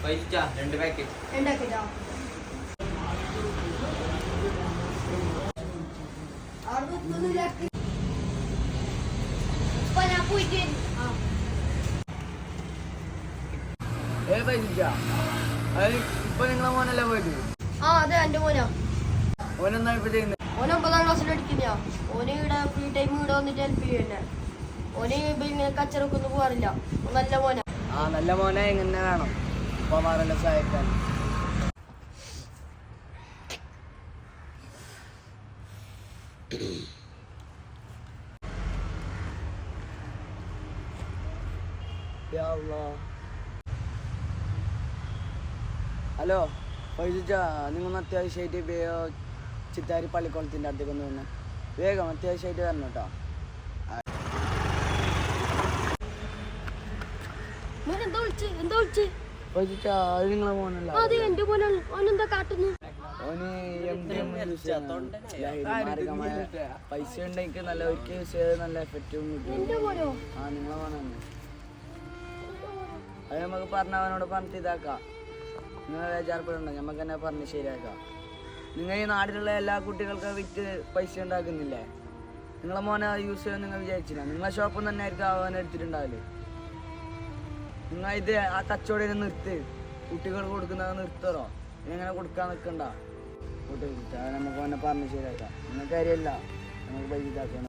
2 packet. ഇപ്പൊ നിങ്ങളെ മോനല്ലേ പോയിട്ട്? ആ അതെ എന്റെ മോനാ. ഓനെന്താ ഇപ്പൊ ചെയ്യുന്നത്? ഓന് 9ാം ക്ലാസ്സിൽ പഠിക്കുന്ന. ഓന് ഇവിടെ ഫ്രീ ടൈം ഇവിടെ വന്നിട്ട് ഹെൽപ്പ് ചെയ്യന്നെ. ഓന് ഇങ്ങനെ കച്ചറക്കൊന്നും പോകാറില്ല. നല്ല മോനാ. ആ നല്ല മോനെ ഇങ്ങനെ വേണം ഉപ്പമാരെല്ലാം സഹായിക്കാൻ. ഹലോ പൈസ, നിങ്ങളൊന്ന് അത്യാവശ്യമായിട്ട് ചിത്താരി പള്ളിക്കുളത്തിൻ്റെ അടുത്തേക്ക് ഒന്ന് വന്നെ. വേഗം അത്യാവശ്യമായിട്ട് വരണം കേട്ടോ. പൈസ അത് നിങ്ങളെ മോനല്ല. ഓന് പൈസ ഉണ്ടെങ്കിൽ നല്ല ഒരിക്കൽ യൂസ് ചെയ്ത് നല്ല എഫക്റ്റും കിട്ടും. ആ നിങ്ങളെ മോനാണ്. അത് നമുക്ക് പറഞ്ഞ അവനോട് പറഞ്ഞിട്ട് ഇതാക്കാം. നിങ്ങൾ ബേജാർപ്പെടണ്ട, നമുക്ക് തന്നെ പറഞ്ഞ് ശരിയാക്കാം. നിങ്ങൾ ഈ നാട്ടിലുള്ള എല്ലാ കുട്ടികൾക്കും വിറ്റ് പൈസ ഉണ്ടാക്കുന്നില്ലേ? നിങ്ങളെ മോനെ യൂസ് ചെയ്യാൻ നിങ്ങൾ വിചാരിച്ചില്ല. നിങ്ങളെ ഷോപ്പിൽ തന്നെ ആയിരിക്കും അവൻ എടുത്തിട്ടുണ്ടാവില്ലേ? നിങ്ങൾ ഇത് ആ കച്ചവടം നിർത്ത്. കുട്ടികൾ കൊടുക്കുന്നത് നിർത്തറോ? ഇങ്ങനെ കൊടുക്കാൻ നിൽക്കണ്ട കുട്ടികൾക്ക്. നമുക്ക് അവനെ പറഞ്ഞ് ശരിയാക്കാം. നിങ്ങൾക്ക് കാര്യമല്ല, നമുക്ക് പൈസ ഇതാക്കണം.